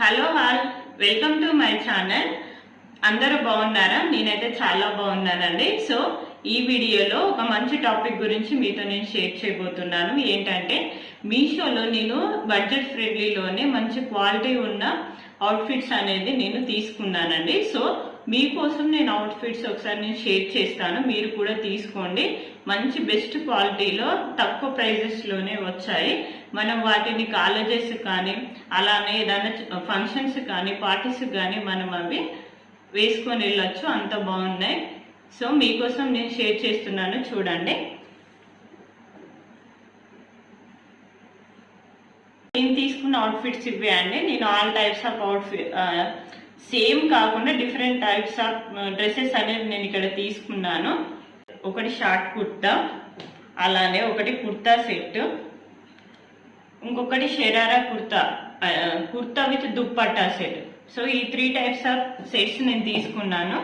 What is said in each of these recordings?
Hello all, welcome to my channel. అందరూ బాగున్నారా? నేనైతే చాలా బాగున్నానండి. సో ఈ వీడియోలో ఒక మంచి టాపిక్ గురించి మీతో నేను షేర్ చేయబోతున్నాను. ఏంటంటే మీషోలో నేను బడ్జెట్ ఫ్రెండ్లీలోనే మంచి క్వాలిటీ ఉన్న అవుట్ఫిట్స్ అనేది నేను తీసుకున్నానండి. సో మీకోసం నేను అవుట్ఫిట్స్ ఒకసారి నేను షేర్ చేస్తాను, మీరు కూడా తీసుకోండి. మంచి బెస్ట్ క్వాలిటీలో తక్కువ ప్రైజెస్లోనే వచ్చాయి. మనం వాటిని కాలేజెస్ కానీ అలానే ఏదైనా ఫంక్షన్స్ కానీ పార్టీస్ కానీ మనం అవి వేసుకొని వెళ్ళొచ్చు, అంత బాగున్నాయి. సో మీకోసం నేను షేర్ చేస్తున్నాను, చూడండి. నేను తీసుకున్న అవుట్ఫిట్స్ ఇవే అండి. నేను all types of outfit same కాకుండా డిఫరెంట్ టైప్స్ ఆఫ్ డ్రెస్సెస్ అనేది నేను ఇక్కడ తీసుకున్నాను. ఒకటి షార్ట్ కుర్తా, అలానే ఒకటి కుర్తా సెట్, ఇంకొకటి sharara kurta with dupatta set. So ఈ 3 టైప్స్ ఆఫ్ సెట్స్ నేను తీసుకున్నాను.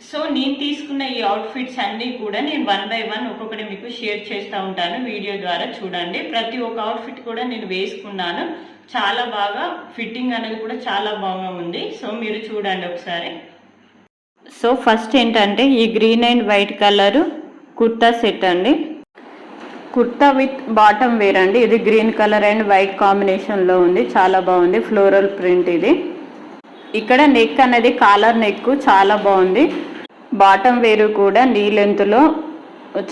సో నేను తీసుకున్న ఈ అవుట్ఫిట్స్ అన్నీ కూడా నేను 1 by 1 ఒక్కొక్కటి మీకు షేర్ చేస్తూ ఉంటాను వీడియో ద్వారా. చూడండి, ప్రతి ఒక్క అవుట్ఫిట్ కూడా నేను వేసుకున్నాను. చాలా బాగా ఫిట్టింగ్ అనేది కూడా చాలా బాగా ఉంది. సో మీరు చూడండి ఒకసారి. సో ఫస్ట్ ఏంటంటే ఈ green and white colour kurta set అండి. కుర్తా విత్ బాటమ్ వేర్ అండి. ఇది గ్రీన్ కలర్ అండ్ వైట్ కాంబినేషన్లో ఉంది, చాలా బాగుంది. ఫ్లోరల్ ప్రింట్ ఇది. ఇక్కడ నెక్ అనేది కాలర్ నెక్ చాలా బాగుంది. బాటమ్ వేరు కూడా నీ లెంత్లో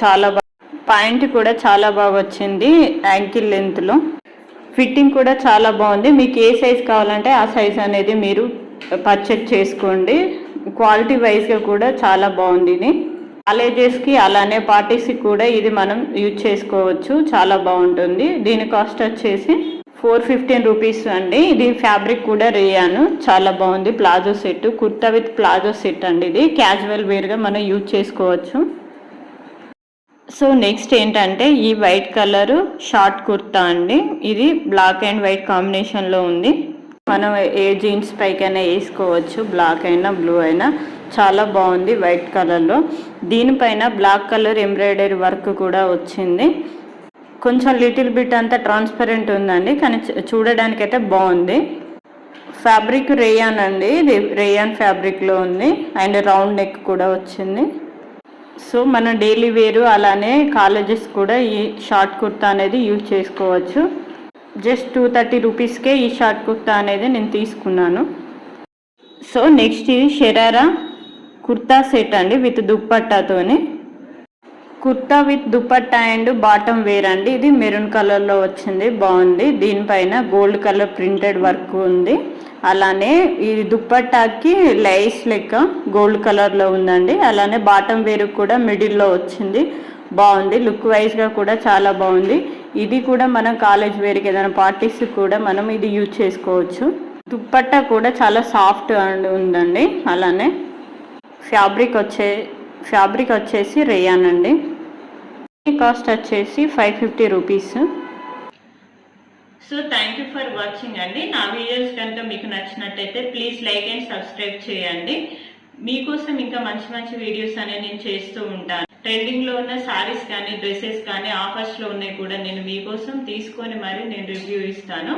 చాలా బాగా, పాయింట్ కూడా చాలా బాగా వచ్చింది యాంకిల్ లెంత్లో. ఫిట్టింగ్ కూడా చాలా బాగుంది. మీకు ఏ సైజ్ కావాలంటే ఆ సైజ్ అనేది మీరు పర్చేజ్ చేసుకోండి. క్వాలిటీ వైజ్గా కూడా చాలా బాగుంది. ఇది కాలేజెస్కి అలానే పార్టీస్కి కూడా ఇది మనం యూజ్ చేసుకోవచ్చు, చాలా బాగుంటుంది. దీని కాస్ట్ వచ్చేసి 415 రూపీస్ అండి. ఇది ఫ్యాబ్రిక్ కూడా రేయాను, చాలా బాగుంది. Palazzo set, kurta with palazzo set అండి. ఇది క్యాజువల్ వేర్గా మనం యూజ్ చేసుకోవచ్చు. సో నెక్స్ట్ ఏంటంటే ఈ వైట్ కలర్ షార్ట్ కుర్తా అండి. ఇది బ్లాక్ అండ్ వైట్ కాంబినేషన్లో ఉంది. మనం ఏ జీన్స్ పైకైనా వేసుకోవచ్చు, బ్లాక్ అయినా బ్లూ అయినా. చాలా బాగుంది వైట్ కలర్లో. దీనిపైన బ్లాక్ కలర్ ఎంబ్రాయిడరీ వర్క్ కూడా వచ్చింది. కొంచెం లిటిల్ బిట్ అంతా ట్రాన్స్పరెంట్ ఉందండి, కానీ చూడడానికి అయితే బాగుంది. ఫ్యాబ్రిక్ రేయాన్ అండి. ఇది రేయాన్ ఫ్యాబ్రిక్లో ఉంది అండ్ రౌండ్ నెక్ కూడా వచ్చింది. సో మనం డైలీ వేరు అలానే కాలేజెస్ కూడా ఈ షార్ట్ కుర్తా అనేది యూజ్ చేసుకోవచ్చు. జస్ట్ 230 రూపీస్కే ఈ షార్ట్ కుర్తా అనేది నేను తీసుకున్నాను. సో నెక్స్ట్ ఇది షరారా కుర్తా సెట్ అండి విత్ దుప్పట్టాతోని. Kurta with dupatta and bottom wear అండి. ఇది మెరూన్ కలర్లో వచ్చింది, బాగుంది. దీనిపైన గోల్డ్ కలర్ ప్రింటెడ్ వర్క్ ఉంది. అలానే ఈ దుప్పట్టాకి లైస్ లెక్క గోల్డ్ కలర్లో ఉందండి. అలానే బాటమ్ వేరు కూడా మిడిల్లో వచ్చింది, బాగుంది. లుక్ వైజ్గా కూడా చాలా బాగుంది. ఇది కూడా మనం కాలేజ్ వేర్కి ఏదైనా పార్టీస్ కూడా మనం ఇది యూజ్ చేసుకోవచ్చు. దుప్పట్టా కూడా చాలా సాఫ్ట్ ఉందండి. అలానే ఫ్యాబ్రిక్ వచ్చేసి రేయాన్ అండి. కాస్ట్ వచ్చేసి 550 rupees. So thank you for watching అండి. నా వీడియోస్ కనుక మీకు నచ్చినట్టయితే ప్లీజ్ లైక్ అండ్ సబ్స్క్రైబ్ చేయండి. మీకోసం ఇంకా మంచి మంచి వీడియోస్ అనేవి నేను చేస్తూ ఉంటాను. ట్రెండింగ్లో ఉన్న సారీస్ కానీ డ్రెస్సెస్ కానీ ఆఫర్స్లో ఉన్నాయి కూడా నేను మీకోసం తీసుకొని మరి నేను రివ్యూ ఇస్తాను.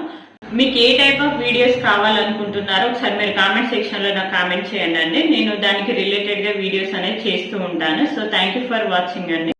మీకు ఏ టైప్ ఆఫ్ వీడియోస్ కావాలనుకుంటున్నారో ఒకసారి మీరు కామెంట్ సెక్షన్లో నాకు కామెంట్ చేయండి అండి. నేను దానికి రిలేటెడ్గా వీడియోస్ అనేది చేస్తూ ఉంటాను. So thank you for watching అండి.